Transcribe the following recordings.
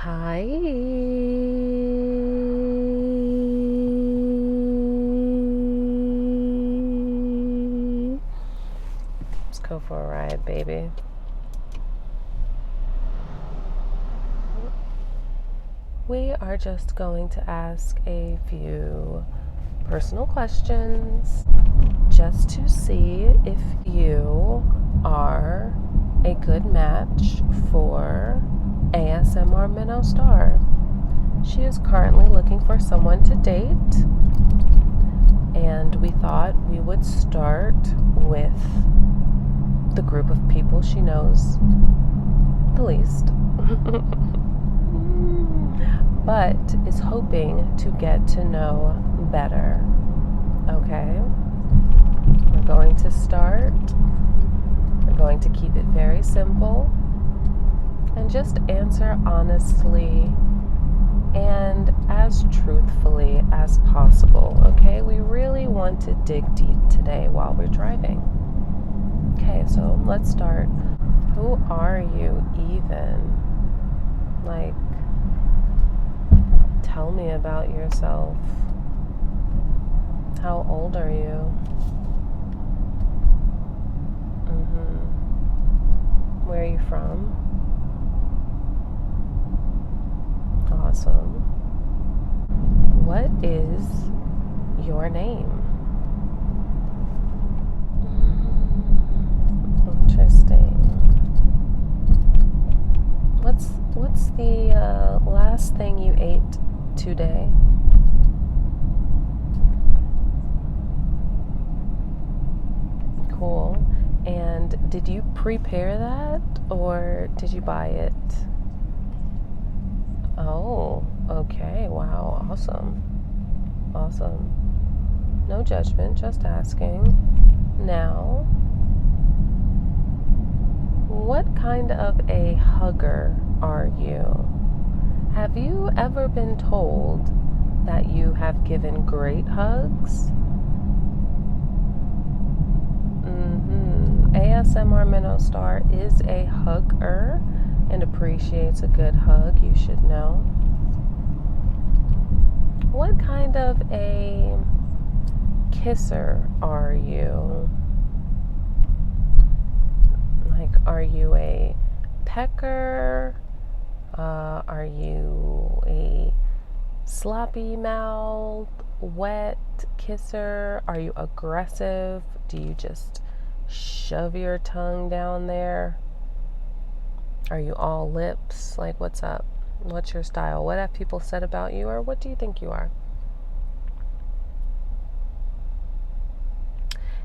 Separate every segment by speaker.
Speaker 1: Hi. Let's go for a ride, baby. We are just going to ask a few personal questions just to see if you are a good match for AsmrMinnowStar. She is currently looking for someone to date, and we thought we would start with the group of people she knows the least, but is hoping to get to know better. Okay? We're going to start. We're going to keep it very simple and just answer honestly and as truthfully as possible. Okay? We really want to dig deep today while we're driving. Okay, so let's start. Who are you even? Like, tell me about yourself. How old are you? Where are you from? Awesome. What is your name? Interesting. What's the last thing you ate today? Cool. And did you prepare that or did you buy it? Oh, okay. Wow. Awesome. Awesome. No judgment, just asking. Now, what kind of a hugger are you? Have you ever been told that you have given great hugs? AsmrMinnowStar is a hugger and appreciates a good hug, you should know. What kind of a kisser are you? Like, are you a pecker? Are you a sloppy mouth, wet kisser? Are you aggressive? Do you just shove your tongue down there? Are you all lips? Like, what's up? What's your style? What have people said about you, or what do you think you are?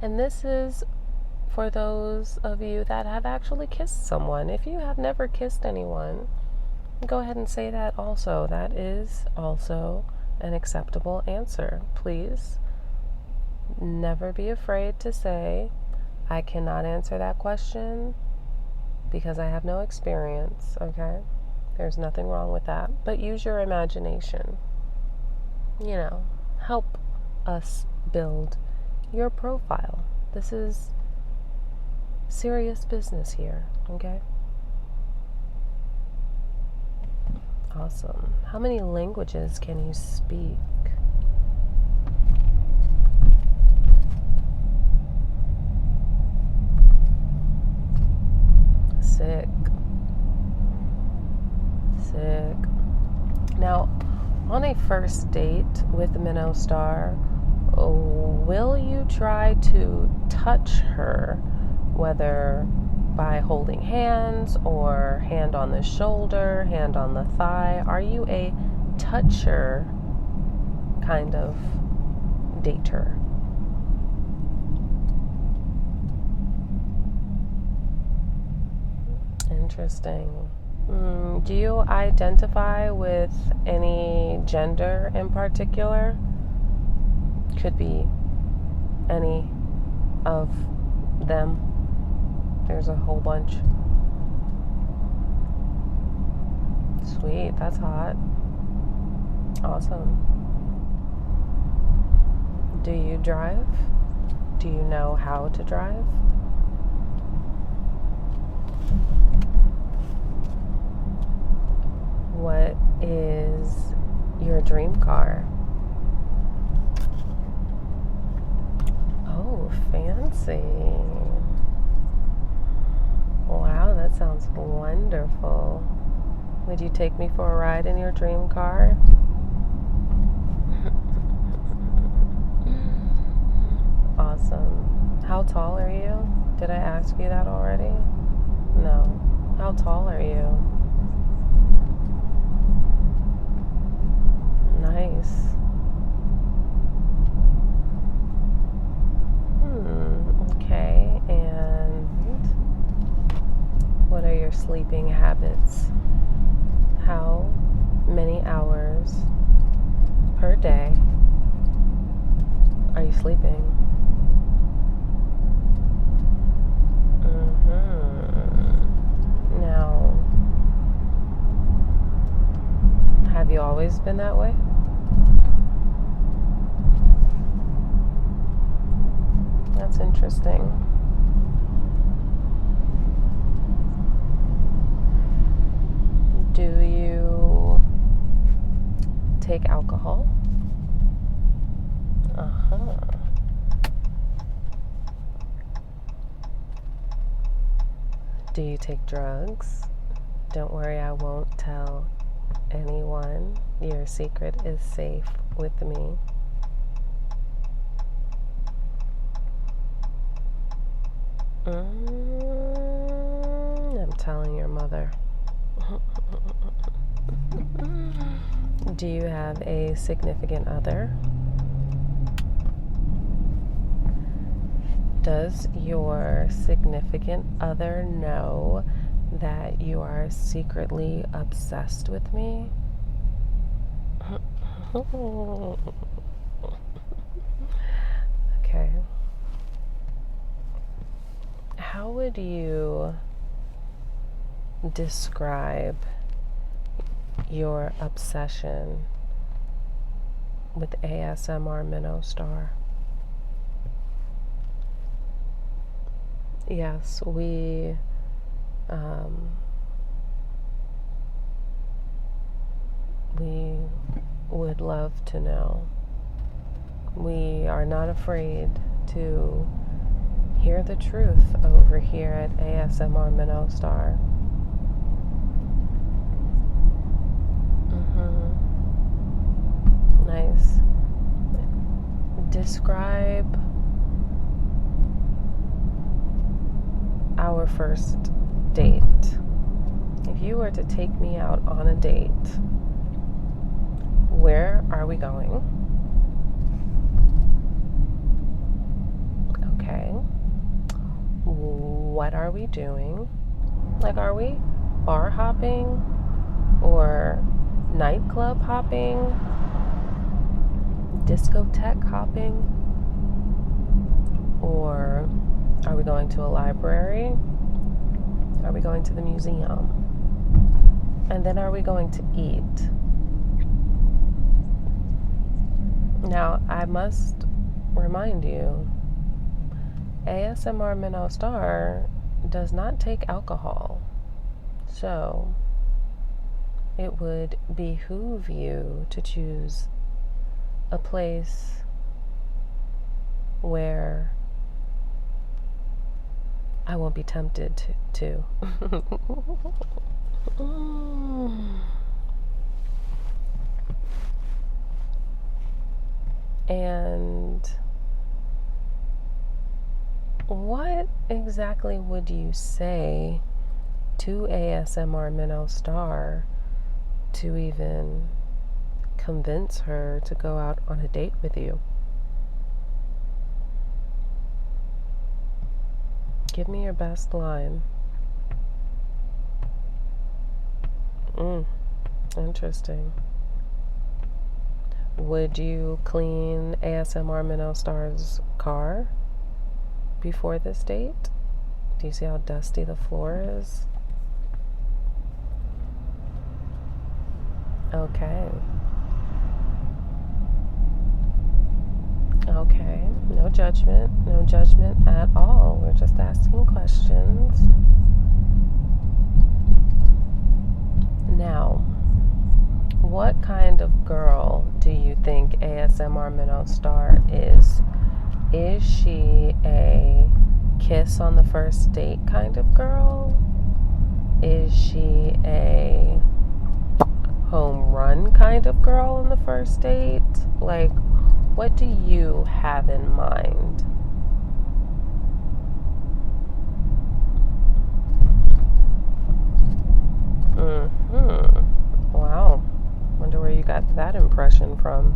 Speaker 1: And this is for those of you that have actually kissed someone. If you have never kissed anyone, go ahead and say that also. That is also an acceptable answer. Please never be afraid to say, I cannot answer that question because I have no experience, okay? There's nothing wrong with that. But use your imagination. You know, help us build your profile. This is serious business here, okay? Awesome. How many languages can you speak? Sick. Now, on a first date with Minnow Star, will you try to touch her, whether by holding hands or hand on the shoulder, hand on the thigh? Are you a toucher kind of dater? Interesting. Do you identify with any gender in particular? Could be any of them. There's a whole bunch. Sweet, that's hot. Awesome. Do you drive? Do you know how to drive? what is your dream car? Oh, fancy. Wow, that sounds wonderful. Would you take me for a ride in your dream car? Awesome. How tall are you? Did I ask you that already? No. How tall are you? Nice. Okay, and what are your sleeping habits? How many hours per day are you sleeping? Now, have you always been that way? That's interesting. Do you take alcohol? Do you take drugs? Don't worry, I won't tell anyone. Your secret is safe with me. I'm telling your mother. Do you have a significant other? Does your significant other know that you are secretly obsessed with me? Okay. How would you describe your obsession with AsmrMinnowStar? Yes, we would love to know. We are not afraid to hear the truth over here at AsmrMinnowStar. Nice. Describe our first date. If you were to take me out on a date, where are we going? Okay. What are we doing? Like, are we bar hopping or nightclub hopping? Discotheque hopping? Or are we going to a library? Are we going to the museum? And then are we going to eat? Now, I must remind you, AsmrMinnowStar does not take alcohol. So, it would behoove you to choose a place where I won't be tempted to. And what exactly would you say to AsmrMinnowStar to even convince her to go out on a date with you? Give me your best line. Interesting. Would you clean AsmrMinnowStar's car before this date? Do you see how dusty the floor is? Okay. Okay. No judgment. No judgment at all. We're just asking questions. Now, what kind of girl do you think AsmrMinnowStar is? Is she a kiss on the first date kind of girl? Is she a home run kind of girl on the first date? Like, what do you have in mind? Wow. Wonder where you got that impression from.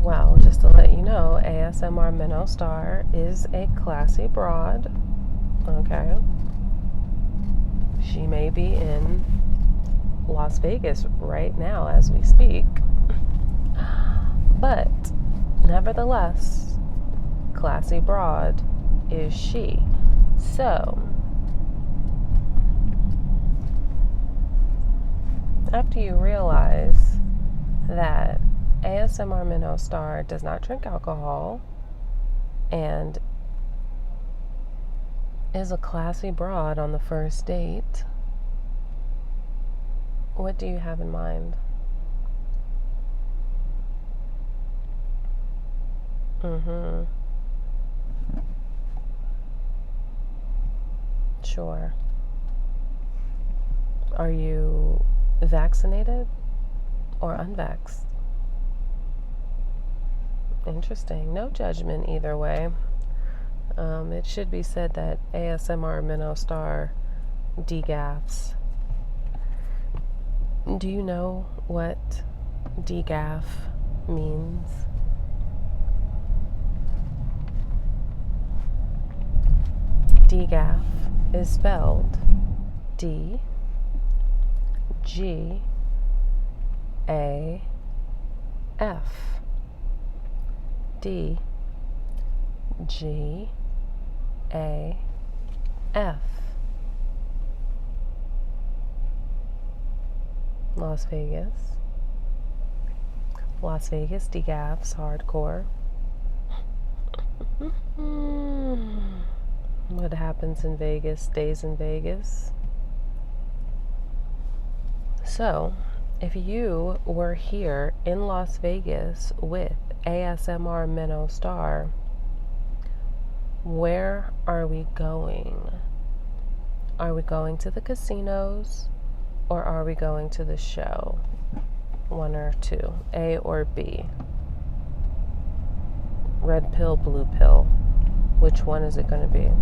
Speaker 1: Well, just to let you know, AsmrMinnowStar is a classy broad. Okay. She may be in Las Vegas right now as we speak. But nevertheless, classy broad is she. So, after you realize that AsmrMinnowStar does not drink alcohol and is a classy broad on the first date, what do you have in mind? Sure. Are you vaccinated or unvaxxed? Interesting. No judgment either way. It should be said that AsmrMinnowStar degaffs. Do you know what degaff means? Degaff is spelled D-G-A-F. D-G-A-F. Las Vegas. Las Vegas degaffs hardcore. What happens in Vegas stays in Vegas. So, if you were here in Las Vegas with AsmrMinnowStar, where are we going? Are we going to the casinos or are we going to the show? One or two, A or B. Red pill, blue pill. Which one is it going to be?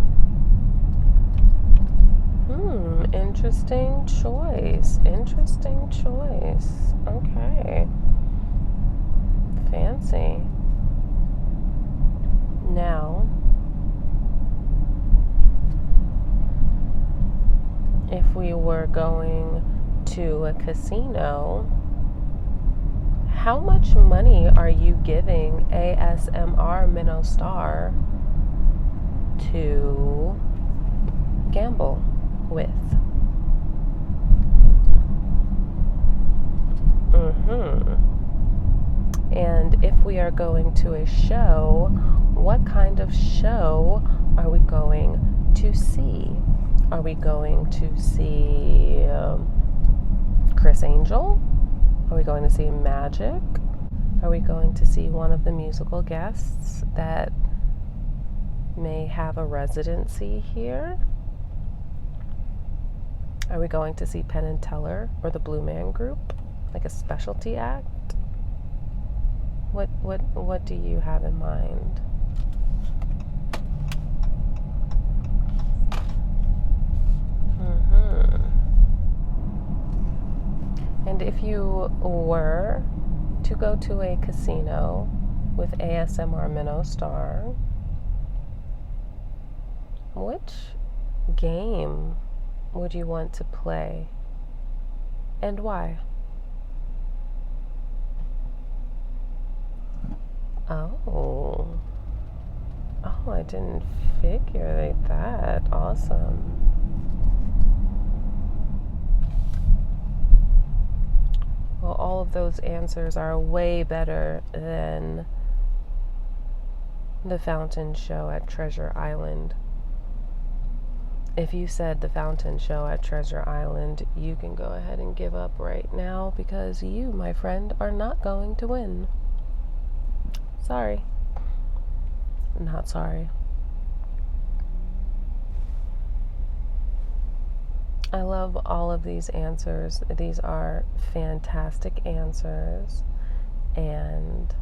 Speaker 1: Interesting choice. Interesting choice. Okay. Fancy. Now, if we were going to a casino, how much money are you giving AsmrMinnowStar to gamble with? And if we are going to a show, what kind of show are we going to see? Are we going to see Chris Angel? Are we going to see Magic? Are we going to see one of the musical guests that may have a residency here? Are we going to see Penn and Teller or the Blue Man Group, like a specialty act? What do you have in mind? And if you were to go to a casino with AsmrMinnowStar, which game would you want to play and why? Oh, I didn't figure that. Awesome. Well, all of those answers are way better than the fountain show at Treasure Island. If you said the fountain show at Treasure Island, you can go ahead and give up right now because you, my friend, are not going to win. Sorry. Not sorry. I love all of these answers. These are fantastic answers. And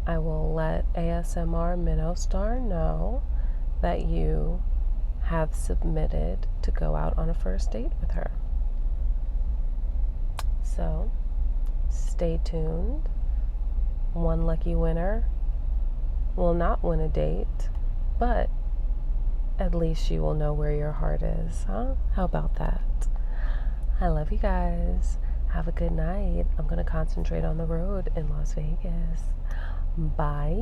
Speaker 1: I will let AsmrMinnowStar know that you have submitted to go out on a first date with her. So, stay tuned. One lucky winner will not win a date, but at least you will know where your heart is, huh? How about that? I love you guys. Have a good night. I'm going to concentrate on the road in Las Vegas. Bye.